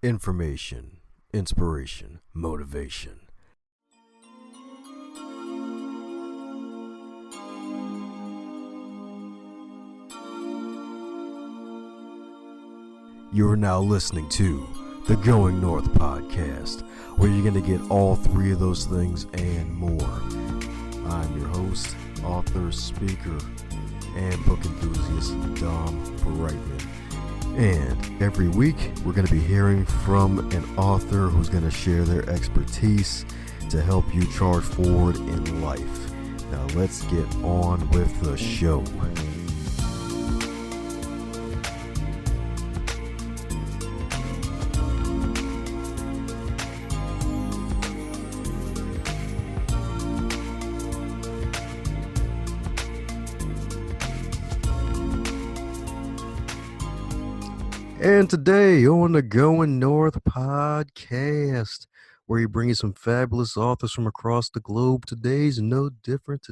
Information, inspiration, motivation. You are now listening to the Going North podcast, where you're going to get all three of those things and more. I'm your host, author, speaker, and book enthusiast, Dom Brightman. And every week, we're going to be hearing from an author who's going to share their expertise to help you charge forward in life. Now, let's get on with the show. And today on the Going North podcast, where we bring you some fabulous authors from across the globe. Today is no different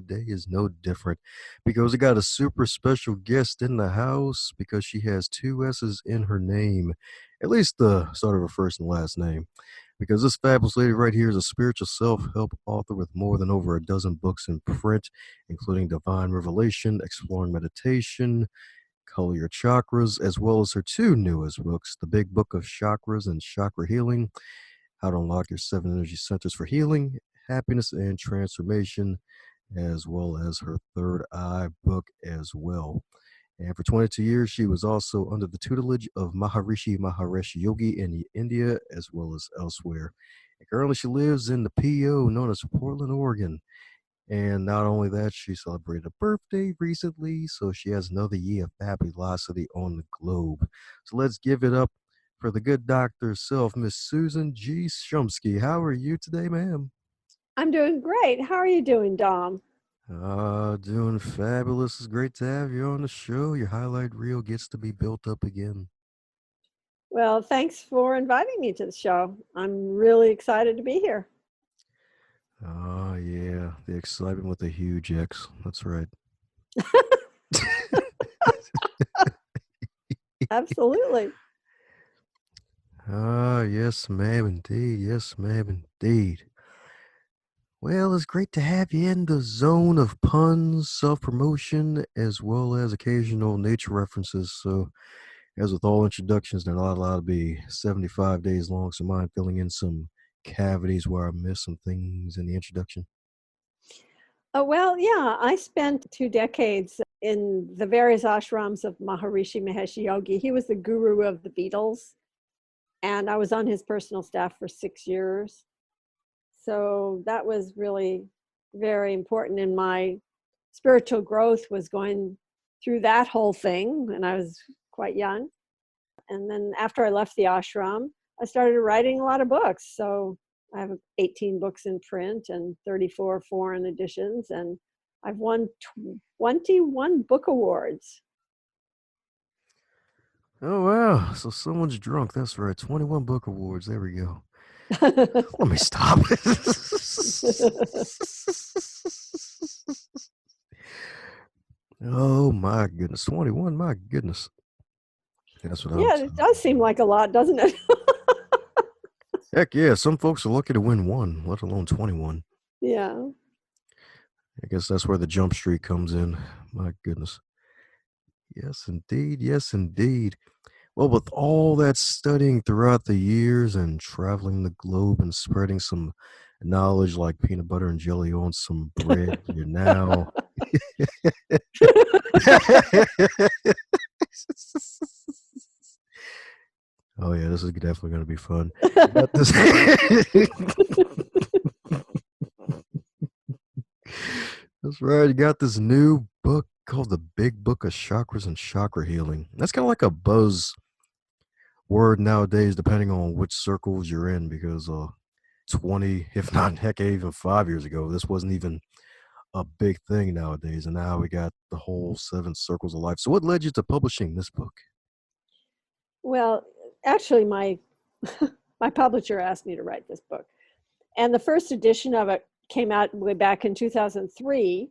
because we got a super special guest in the house because she has two S's in her name, at least the start of her first and last name. Because this fabulous lady right here is a spiritual self-help author with more than over a dozen books in print, including Divine Revelation, Exploring Meditation, Color Your Chakras, as well as her two newest books, The Big Book of Chakras and Chakra Healing, How to Unlock Your 7 Energy Centers for Healing, Happiness, and Transformation, as well as her Third Eye book as well. And for 22 years, she was also under the tutelage of Maharishi Mahesh Yogi in India, as well as elsewhere. And currently, she lives in the PO known as Portland, Oregon. And not only that, she celebrated a birthday recently, so she has another year of fabulosity on the globe. So let's give it up for the good doctor herself, Miss Susan G. Shumsky. How are you today, ma'am? I'm doing great. How are you doing, Dom? Doing fabulous. It's great to have you on the show. Your highlight reel gets to be built up again. Well, thanks for inviting me to the show. I'm really excited to be here. Oh, yeah. The excitement with the huge X. That's right. Absolutely. Yes, ma'am, indeed. Yes, ma'am, indeed. Well, it's great to have you in the zone of puns, self-promotion, as well as occasional nature references. So, as with all introductions, they're not allowed to be 75 days long, so mind filling in some cavities where I missed some things in the introduction. Well, yeah, I spent 2 decades in the various ashrams of Maharishi Mahesh Yogi. He was the guru of the Beatles, and I was on his personal staff for 6 years. So that was really very important in my spiritual growth, was going through that whole thing when I was quite young. And then after I left the ashram, I started writing a lot of books. So I have 18 books in print and 34 foreign editions, and I've won 21 book awards. Oh, wow. So someone's drunk. That's right. 21 book awards. There we go. Let me stop. Oh, my goodness. 21. My goodness. That's what Yeah, it does seem like a lot, doesn't it? Heck yeah. Some folks are lucky to win one, let alone 21. Yeah. I guess that's where the jump streak comes in. My goodness. Yes, indeed. Yes, indeed. Well, with all that studying throughout the years and traveling the globe and spreading some knowledge like peanut butter and jelly on some bread, you're now. Oh, yeah, this is definitely going to be fun. That's right. You got this new book called The Big Book of Chakras and Chakra Healing. That's kind of like a buzz word nowadays, depending on which circles you're in, because 20, if not, heck, even 5 years ago, this wasn't even a big thing nowadays. And now we got the whole 7 circles of life. So what led you to publishing this book? Well, actually, my publisher asked me to write this book. And the first edition of it came out way back in 2003. It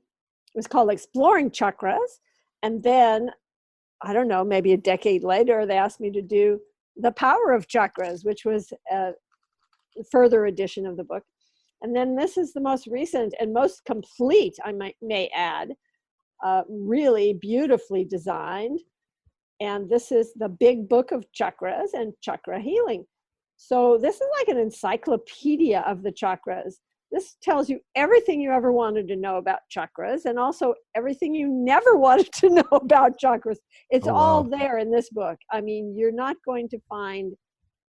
was called Exploring Chakras. And then, I don't know, maybe a decade later, they asked me to do The Power of Chakras, which was a further edition of the book. And then this is the most recent and most complete, I may add, really beautifully designed. And this is the Big Book of Chakras and Chakra Healing. So this is like an encyclopedia of the chakras. This tells you everything you ever wanted to know about chakras, and also everything you never wanted to know about chakras. It's Oh, all wow. there in this book. I mean, you're not going to find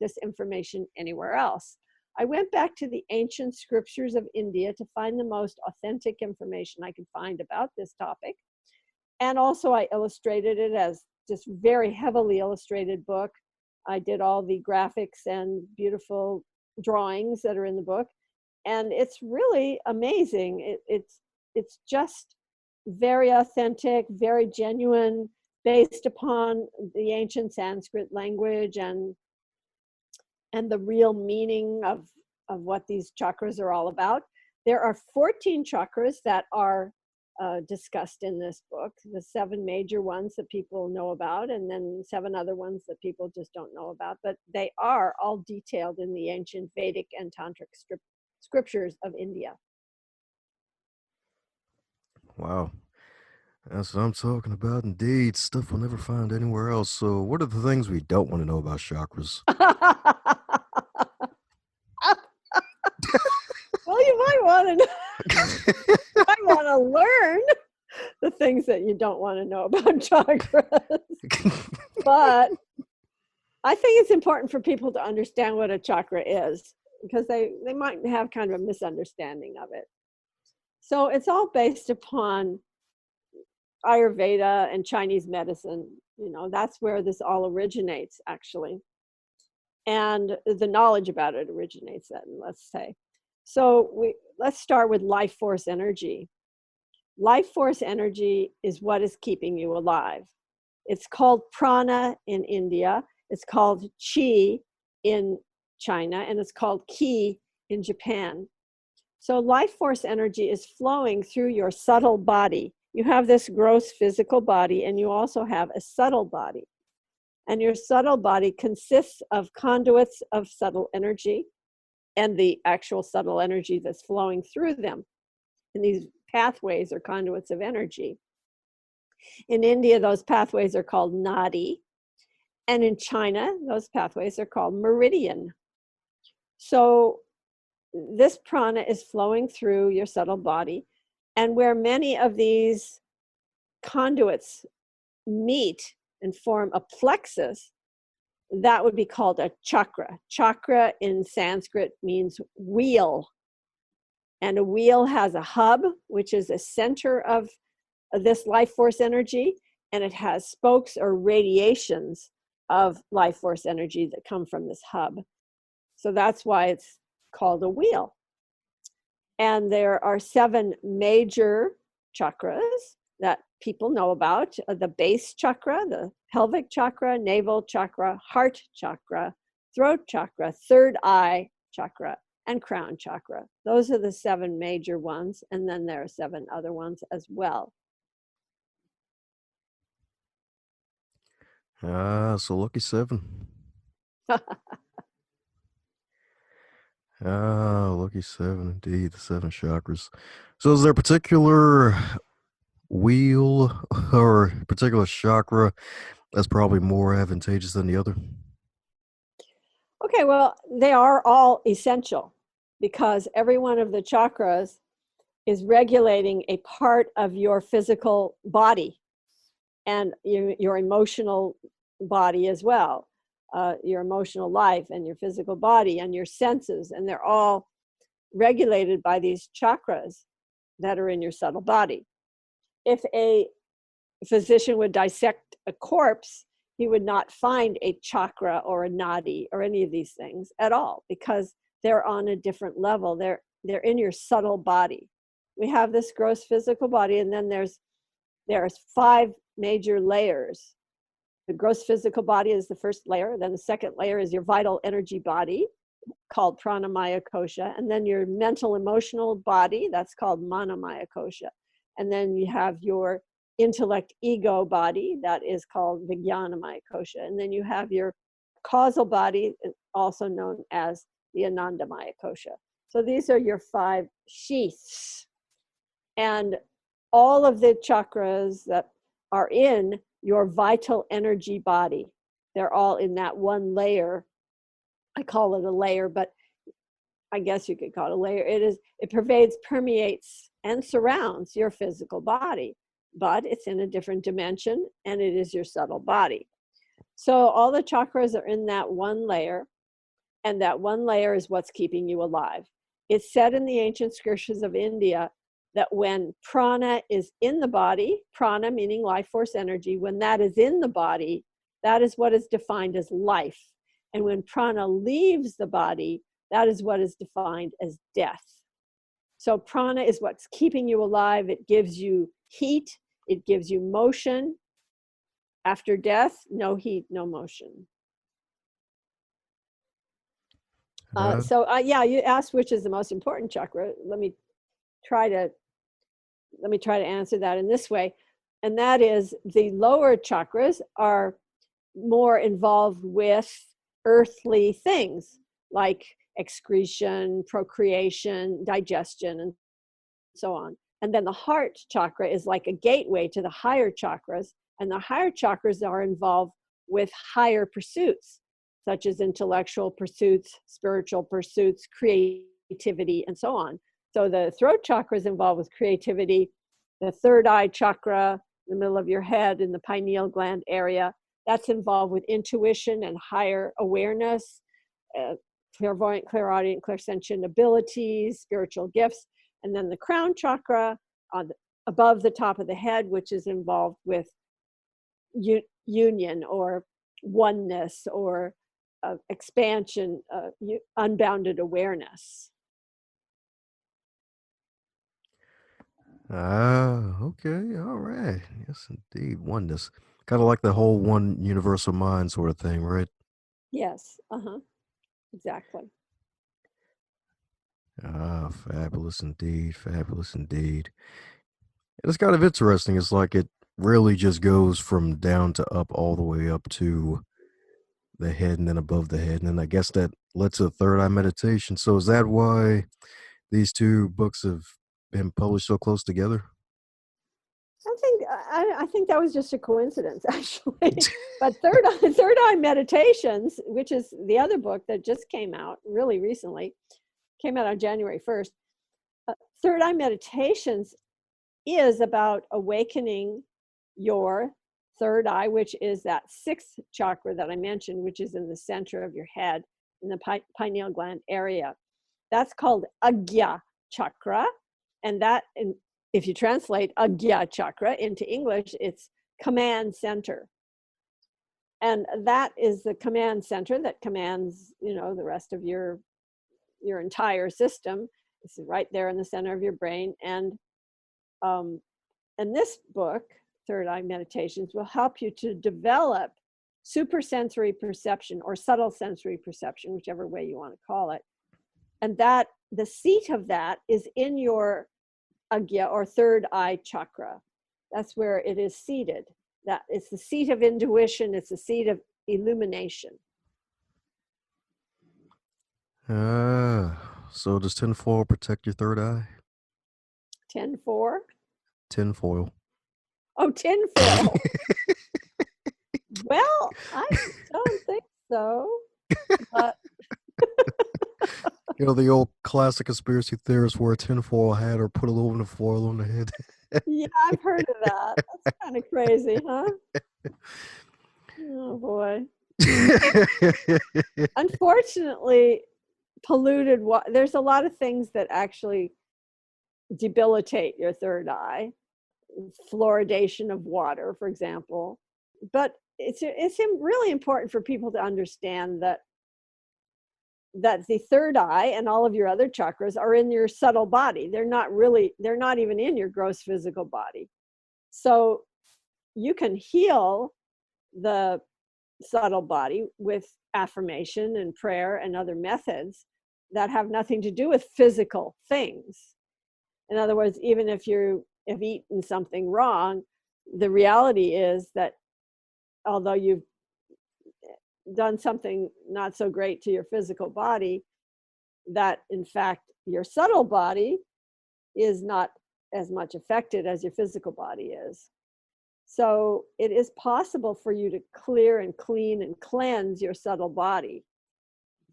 this information anywhere else. I went back to the ancient scriptures of India to find the most authentic information I could find about this topic. And also I illustrated it as this very heavily illustrated book. I did all the graphics and beautiful drawings that are in the book. And it's really amazing. It's just very authentic, very genuine, based upon the ancient Sanskrit language and the real meaning of what these chakras are all about. There are 14 chakras that are discussed in this book, the 7 major ones that people know about, and then 7 other ones that people just don't know about, but they are all detailed in the ancient Vedic and Tantric scriptures of India. Wow. That's what I'm talking about. Indeed, stuff we'll never find anywhere else. So, what are the things we don't want to know about chakras? Well, you might want to learn the things that you don't want to know about chakras. But I think it's important for people to understand what a chakra is, because they might have kind of a misunderstanding of it. So it's all based upon Ayurveda and Chinese medicine. You know, that's where this all originates, actually. And the knowledge about it originates then, let's say. So let's start with life force energy. Life force energy is what is keeping you alive. It's called prana in India, it's called chi in China, and it's called ki in Japan. So life force energy is flowing through your subtle body. You have this gross physical body, and you also have a subtle body. And your subtle body consists of conduits of subtle energy and the actual subtle energy that's flowing through them. And these pathways are conduits of energy. In India, those pathways are called nadi. And in China, those pathways are called meridian. So this prana is flowing through your subtle body. And where many of these conduits meet and form a plexus, that would be called a chakra. Chakra in Sanskrit means wheel. And a wheel has a hub, which is a center of this life force energy, and it has spokes or radiations of life force energy that come from this hub. So that's why it's called a wheel. And there are 7 major chakras that people know about: the base chakra, the pelvic chakra, navel chakra, heart chakra, throat chakra, third eye chakra, and crown chakra. Those are the 7 major ones, and then there are 7 other ones as well. So lucky 7. Lucky 7 indeed, the 7 chakras. So, is there a particular wheel or particular chakra that's probably more advantageous than the other? Okay, well, they are all essential because every one of the chakras is regulating a part of your physical body and your emotional body as well, your emotional life and your physical body and your senses, and they're all regulated by these chakras that are in your subtle body. If a physician would dissect a corpse, he would not find a chakra or a nadi or any of these things at all, because they're on a different level. They're in your subtle body. We have this gross physical body, and then there's 5 major layers. The gross physical body is the first layer. Then the second layer is your vital energy body, called pranamaya kosha. And then your mental emotional body, that's called manomaya kosha. And then you have your intellect ego body, that is called vijnanamaya kosha. And then you have your causal body, also known as the Anandamaya kosha. So these are your 5 sheaths. And all of the chakras that are in your vital energy body, they're all in that one layer. I call it a layer, but I guess you could call it a layer. It pervades, permeates, and surrounds your physical body, but it's in a different dimension, and it is your subtle body. So all the chakras are in that one layer, and that one layer is what's keeping you alive. It's said in the ancient scriptures of India that when prana is in the body, prana meaning life force energy, when that is in the body, that is what is defined as life. And when prana leaves the body, that is what is defined as death. So prana is what's keeping you alive. It gives you heat. It gives you motion. After death, no heat, no motion. Yeah, you asked which is the most important chakra. Let me try to answer that in this way. And that is, the lower chakras are more involved with earthly things like excretion, procreation, digestion, and so on. And then the heart chakra is like a gateway to the higher chakras. And the higher chakras are involved with higher pursuits, such as intellectual pursuits, spiritual pursuits, creativity, and so on. So the throat chakra is involved with creativity. The third eye chakra, in the middle of your head in the pineal gland area, that's involved with intuition and higher awareness, clairvoyant, clairaudient, clairsentient abilities, spiritual gifts. And then the crown chakra above the top of the head, which is involved with union or oneness or expansion, unbounded awareness. Okay, all right. Yes, indeed. Oneness. Kind of like the whole one universal mind sort of thing, right? Yes, exactly. Fabulous indeed. Fabulous indeed. And it's kind of interesting. It's like it really just goes from down to up all the way up to the head and then above the head. And then I guess that led to the third eye meditation. So is that why these 2 books have been published so close together? I think that was just a coincidence, actually. But third eye meditations, which is the other book that just came out really recently, came out on January 1st. Third eye meditations is about awakening your third eye, which is that 6th chakra that I mentioned, which is in the center of your head, in the pineal gland area. That's called Agya chakra. And that, if you translate Agya chakra into English, it's command center. And that is the command center that commands, the rest of your entire system. It's right there in the center of your brain. And this book, Third Eye Meditations, will help you to develop supersensory perception or subtle sensory perception, whichever way you want to call it. And that the seat of that is in your Agya or third eye chakra. That's where it is seated. That it's the seat of intuition. It's the seat of illumination. So does tinfoil protect your third eye? 10-4? Tinfoil. Oh, tinfoil. Well, I don't think so. But The old classic conspiracy theorists wear a tinfoil hat or put aluminum foil on the head. yeah, I've heard of that. That's kind of crazy, huh? Oh boy. Unfortunately, polluted water. There's a lot of things that actually debilitate your third eye. Fluoridation of water, for example. But it's really important for people to understand that the third eye and all of your other chakras are in your subtle body. They're not even in your gross physical body. So you can heal the subtle body with affirmation and prayer and other methods that have nothing to do with physical things. In other words, even if you have eaten something wrong, the reality is that although you've done something not so great to your physical body, that in fact your subtle body is not as much affected as your physical body is. So it is possible for you to clear and clean and cleanse your subtle body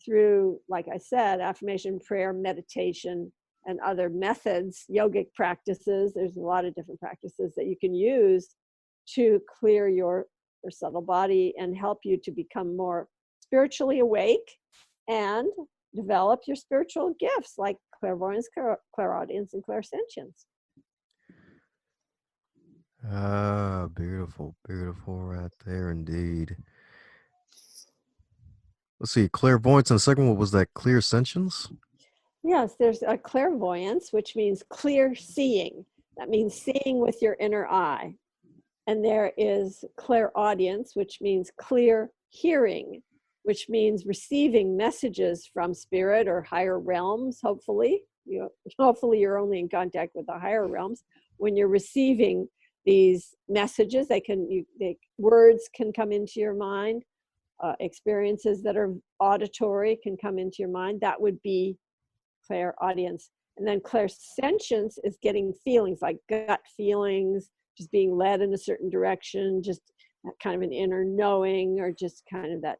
through, like I said, affirmation, prayer, meditation, and other methods, yogic practices. There's a lot of different practices that you can use to clear your subtle body and help you to become more spiritually awake and develop your spiritual gifts like clairvoyance, clairaudience, and clairsentience. Ah, beautiful, beautiful right there indeed. Let's see, clairvoyance, and the second one was that clear sentience. Yes, there's a clairvoyance, which means clear seeing. That means seeing with your inner eye. And there is clairaudience, which means clear hearing, which means receiving messages from spirit or higher realms, hopefully. Hopefully you're only in contact with the higher realms. When you're receiving these messages, words can come into your mind. Experiences that are auditory can come into your mind. That would be clairaudience. And then clairsentience is getting feelings like gut feelings, just being led in a certain direction, just that kind of an inner knowing, or just kind of that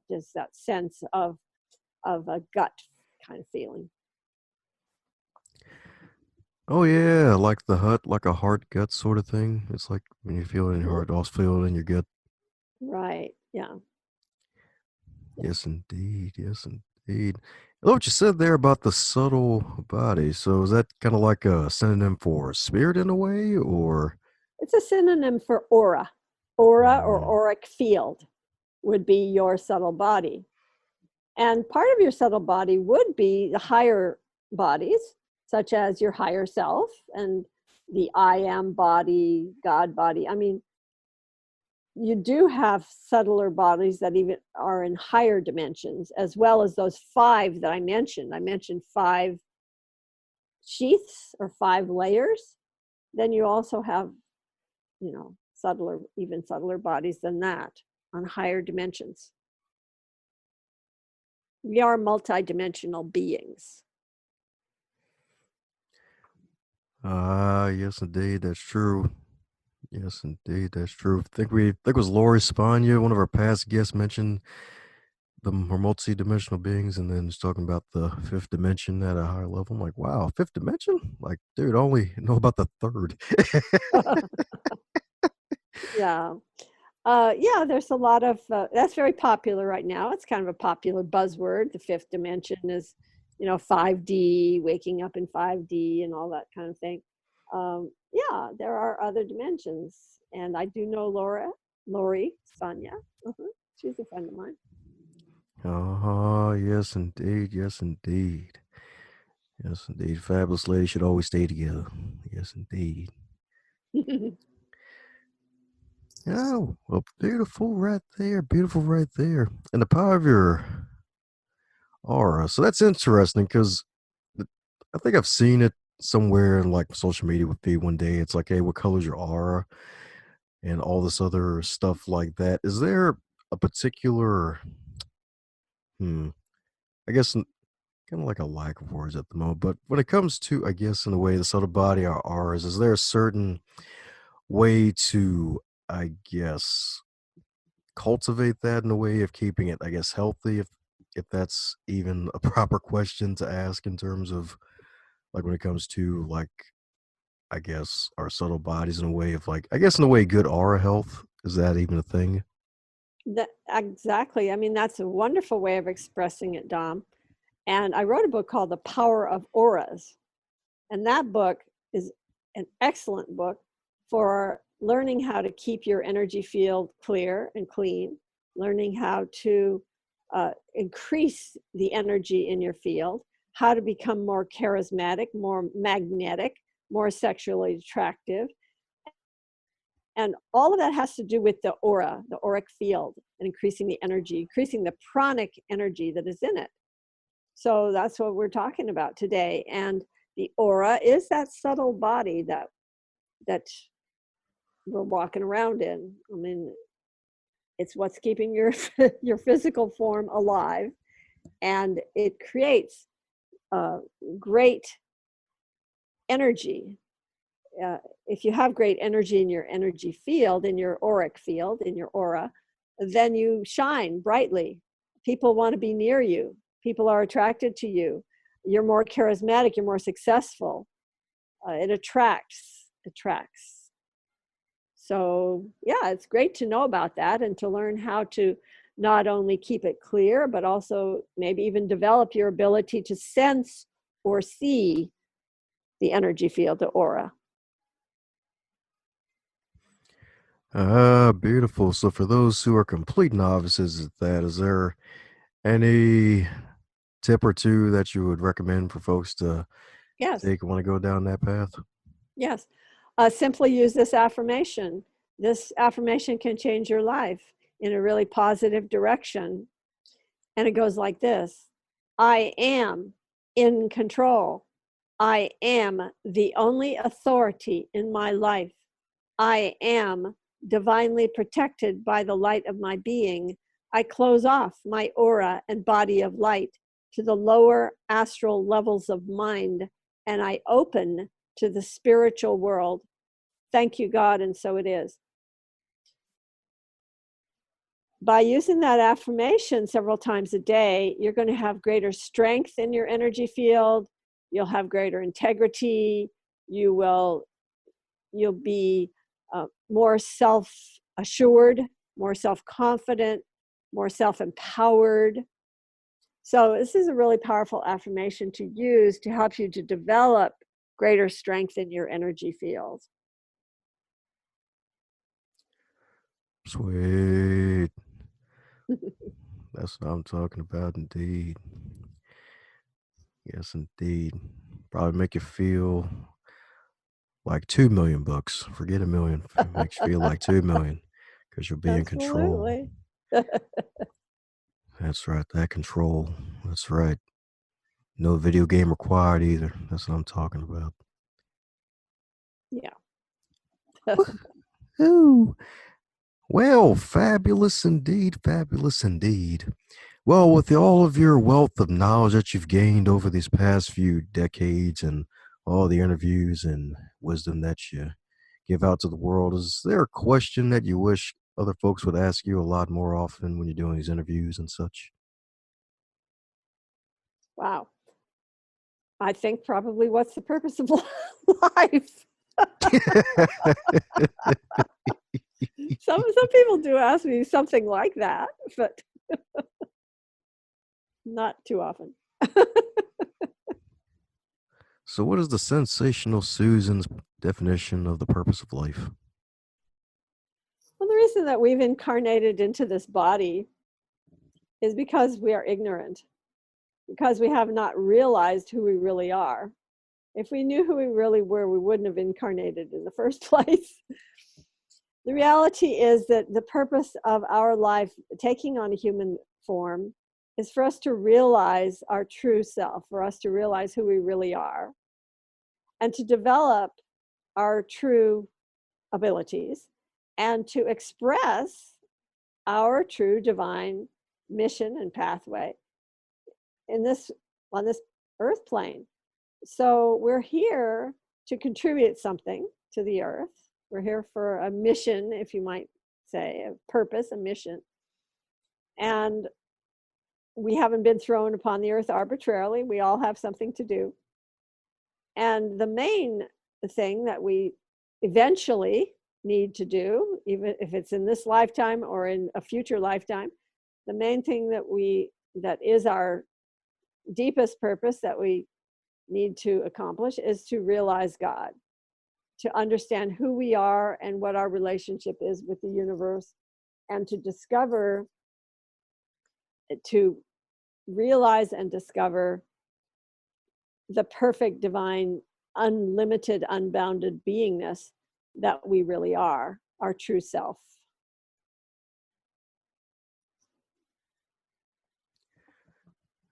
sense of a gut kind of feeling. Oh yeah, like the hut, like a heart gut sort of thing. It's like when you feel it in your Mhm. heart, also feel it in your gut. Right. Yeah. Yes, indeed. Yes, indeed. I love what you said there about the subtle body. So is that kind of like a synonym for spirit in a way, or? It's a synonym for aura. Aura or Mm, auric field would be your subtle body. And part of your subtle body would be the higher bodies, such as your higher self and the I am body, God body. I mean, you do have subtler bodies that even are in higher dimensions, as well as those 5 that I mentioned. I mentioned 5 sheaths or 5 layers. Then you also have, subtler, even subtler bodies than that on higher dimensions. We are multidimensional beings. yes, indeed. That's true. Yes, indeed. That's true. I think it was Lori Spagna, one of our past guests, mentioned we're multi-dimensional beings, and then just talking about the fifth dimension at a higher level. I'm like, wow, fifth dimension? Like, dude, I only know about the third. Yeah. Yeah, there's a lot of, that's very popular right now. It's kind of a popular buzzword. The fifth dimension is, 5D, waking up in 5D and all that kind of thing. Yeah, there are other dimensions. And I do know Lori Spagna. She's a friend of mine. Oh, yes, indeed. Yes, indeed. Yes, indeed. Fabulous ladies should always stay together. Yes, indeed. Oh, well, beautiful right there. Beautiful right there. And the power of your aura. So that's interesting because I think I've seen it somewhere in like social media with feed one day. It's like, hey, what color's your aura? And all this other stuff like that. Is there a particular, hmm, I guess kind of like a lack of words at the moment, but when it comes to, I guess, in a way, the subtle body or ours, is there a certain way to, I guess, cultivate that in a way of keeping it, I guess, healthy, if that's even a proper question to ask in terms of like when it comes to like, I guess, our subtle bodies in a way of like, I guess, in a way, good aura health. Is that even a thing? Exactly. I mean, that's a wonderful way of expressing it, Dom. And I wrote a book called The Power of Auras. And that book is an excellent book for learning how to keep your energy field clear and clean, learning how to increase the energy in your field, how to become more charismatic, more magnetic, more sexually attractive. And all of that has to do with the aura, the auric field, and increasing the energy, increasing the pranic energy that is in it. So that's what we're talking about today. And the aura is that subtle body that we're walking around in. I mean, It's what's keeping your your physical form alive, and it creates great energy. Uh, if you have great energy in your energy field, in your auric field, in your aura, then you shine brightly. People want to be near you. People are attracted to you. You're more charismatic. You're more successful. It attracts. So yeah, it's great to know about that and to learn how to not only keep it clear, but also maybe even develop your ability to sense or see the energy field, the aura. Ah, beautiful. So for those who are complete novices at that, is there any tip or two that you would recommend for folks to Yes, take want to go down that path? yes. Simply use this affirmation. This affirmation can change your life in a really positive direction. And it goes like this: I am in control. I am the only authority in my life. I am divinely protected by the light of my being. I close off my aura and body of light to the lower astral levels of mind, and I open to the spiritual world. Thank you, God, and so it is. By using that affirmation several times a day, you're going to have greater strength in your energy field. You'll have greater integrity. You'll be more self-assured, more self-confident, more self-empowered. So this is a really powerful affirmation to use to help you to develop greater strength in your energy field. Sweet. That's what I'm talking about, indeed. Yes, indeed. Probably make you feel like 2 million bucks. Forget a million. Makes you feel like 2 million because you'll be in control. Absolutely. That's right. That control. That's right. No video game required either. That's what I'm talking about. Yeah. Ooh. Well, fabulous indeed. Fabulous indeed. Well, with all of your wealth of knowledge that you've gained over these past few decades and all the interviews and wisdom that you give out to the world, is there a question that you wish other folks would ask you a lot more often when you're doing these interviews and such? Wow. I think probably what's the purpose of life? Some people do ask me something like that, but not too often. So, what is the sensational Susan's definition of the purpose of life? Well, the reason that we've incarnated into this body is because we are ignorant, because we have not realized who we really are. If we knew who we really were, we wouldn't have incarnated in the first place. The reality is that the purpose of our life, taking on a human form, is for us to realize our true self, for us to realize who we really are, and to develop our true abilities and to express our true divine mission and pathway in this on this earth plane. So we're here to contribute something to the earth. We're here for a mission, if you might say, a purpose, a mission. And we haven't been thrown upon the earth arbitrarily. We all have something to do. And the main thing that we eventually need to do, even if it's in this lifetime or in a future lifetime, the main thing that is our deepest purpose that we need to accomplish is to realize God, to understand who we are and what our relationship is with the universe, and to realize and discover the perfect divine, unlimited, unbounded beingness that we really are, our true self.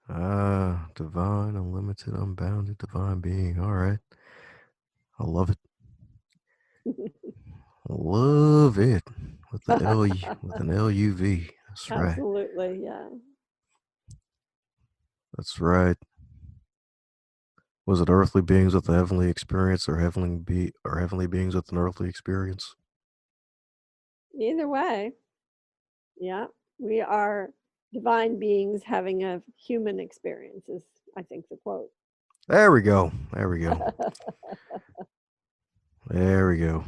Ah, divine, unlimited, unbounded, divine being. All right. I love it. Love it. with the with an LUV. That's right. Absolutely, yeah. That's right. Was it earthly beings with a heavenly experience, or heavenly beings with an earthly experience? Either way, yeah, we are divine beings having a human experience, is I think the quote. There we go. There we go. There we go.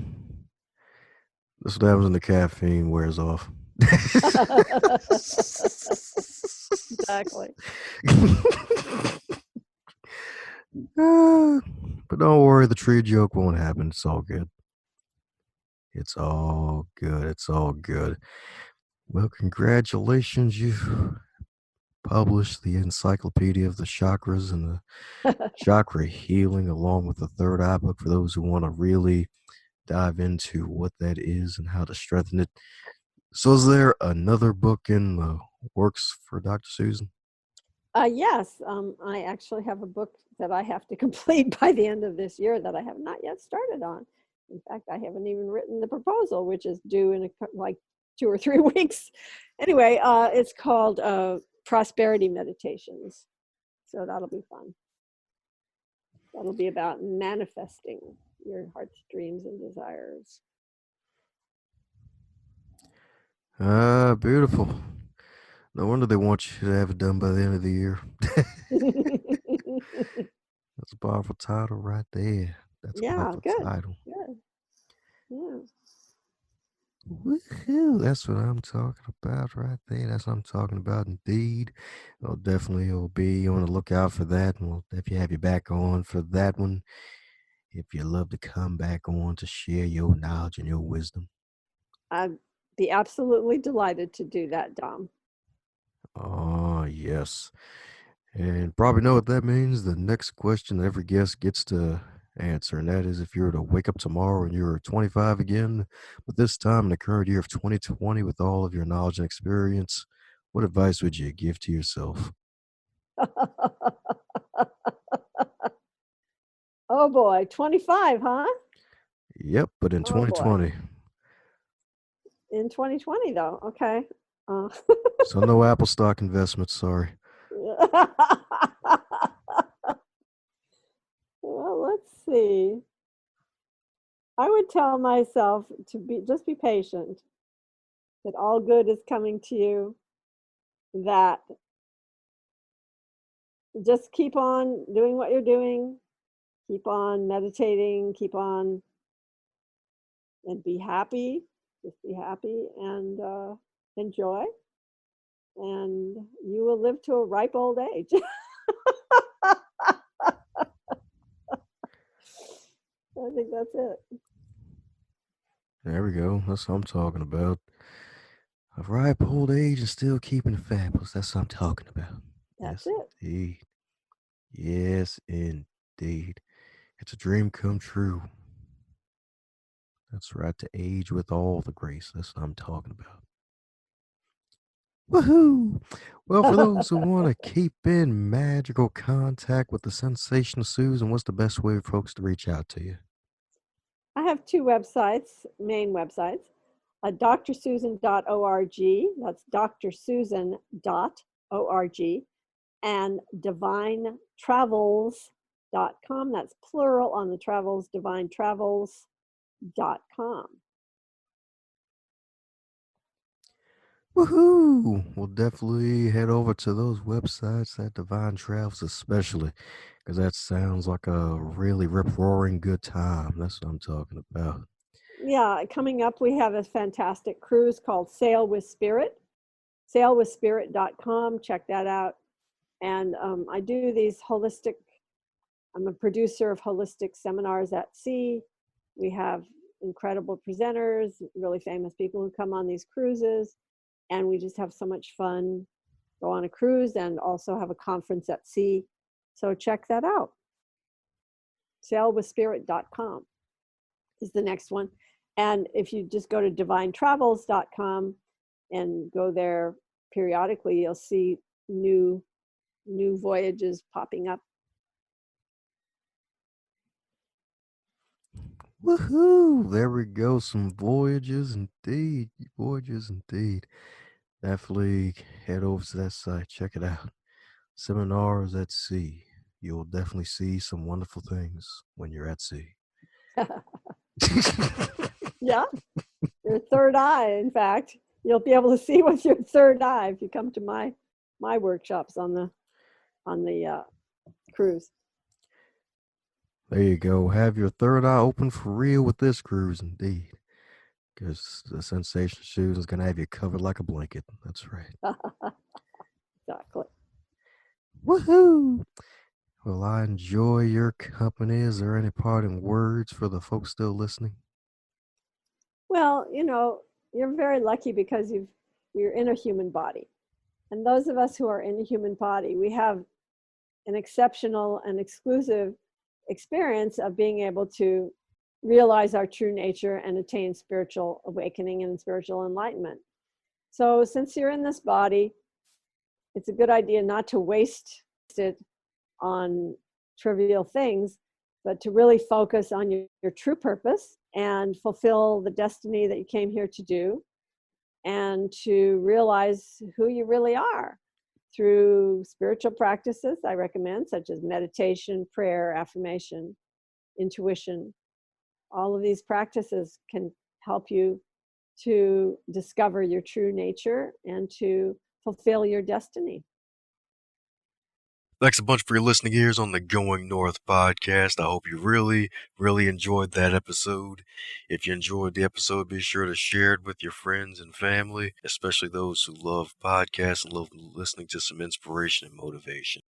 This is what happens when the caffeine wears off. Exactly. But don't worry, the tree joke won't happen. It's all good. It's all good. It's all good. Well, congratulations. You've published the Encyclopedia of the Chakras and the Chakra Healing, along with the third eye book for those who want to really dive into what that is and how to strengthen it. So, is there another book in the works for Dr. Susan? Yes, I actually have a book that I have to complete by the end of this year that I have not yet started on. In fact, I haven't even written the proposal, which is due in like 2 or 3 weeks. Anyway, it's called Prosperity Meditations. So that'll be fun. That'll be about manifesting your heart's dreams and desires. Ah, beautiful. No wonder they want you to have it done by the end of the year. That's a powerful title right there. That's a Yeah, powerful good. title. Good. Yeah. Woohoo! That's what I'm talking about right there. That's what I'm talking about indeed. I'll definitely will be on the lookout for that. And we'll definitely have you back on for that one. If you love to come back on to share your knowledge and your wisdom. I'd be absolutely delighted to do that, Dom. Oh, yes. And probably know what that means. The next question every guest gets to answer, and that is if you were to wake up tomorrow and you're 25 again, but this time in the current year of 2020 with all of your knowledge and experience, what advice would you give to yourself? Oh boy, 25, huh? Yep, but in Oh boy. 2020. In 2020, though. Okay. Uh, So no Apple stock investments, sorry. well, let's see. I would tell myself to be patient, that all good is coming to you, that just keep on doing what you're doing, keep on meditating, keep on and be happy, just be happy and enjoy, and you will live to a ripe old age. I think that's it. There we go. That's what I'm talking about. A ripe old age and still keeping it fabulous. That's what I'm talking about. That's Yes, it. indeed. Yes, indeed. It's a dream come true. That's right, to age with all the grace. That's what I'm talking about. Woohoo! Well, for those who want to keep in magical contact with the sensational Susan, what's the best way for folks to reach out to you? I have two websites, main websites, drsusan.org, that's drsusan.org, and divinetravels.com, that's plural on the travels, divinetravels.com. Woohoo! We'll definitely head over to those websites at Divine Travels, especially because that sounds like a really rip roaring good time. That's what I'm talking about. Yeah, coming up, we have a fantastic cruise called Sail with Spirit, sailwithspirit.com. Check that out. And I do these holistic, I'm a producer of holistic seminars at sea. We have incredible presenters, really famous people who come on these cruises, and we just have so much fun. Go on a cruise and also have a conference at sea. So check that out. Sailwithspirit.com is the next one. And if you just go to divinetravels.com and go there periodically, you'll see new voyages popping up. Woohoo! There we go. Some voyages indeed. Voyages indeed. Definitely head over to that site. Check it out. Seminars at Sea. You'll definitely see some wonderful things when you're at sea. Yeah, your third eye, in fact. You'll be able to see with your third eye if you come to my workshops on the cruise. There you go. Have your third eye open for real with this cruise, indeed. Because the sensation shoes is going to have you covered like a blanket. That's right. Exactly. Woohoo! Well, I enjoy your company. Is there any parting words for the folks still listening? Well, you're very lucky because you're in a human body. And those of us who are in a human body, we have an exceptional and exclusive experience of being able to realize our true nature and attain spiritual awakening and spiritual enlightenment. So, since you're in this body, it's a good idea not to waste it on trivial things, but to really focus on your true purpose and fulfill the destiny that you came here to do, and to realize who you really are through spiritual practices I recommend, such as meditation, prayer, affirmation, intuition. All of these practices can help you to discover your true nature and to fulfill your destiny. Thanks a bunch for your listening ears on the Going North podcast. I hope you really, really enjoyed that episode. If you enjoyed the episode, be sure to share it with your friends and family, especially those who love podcasts and love listening to some inspiration and motivation.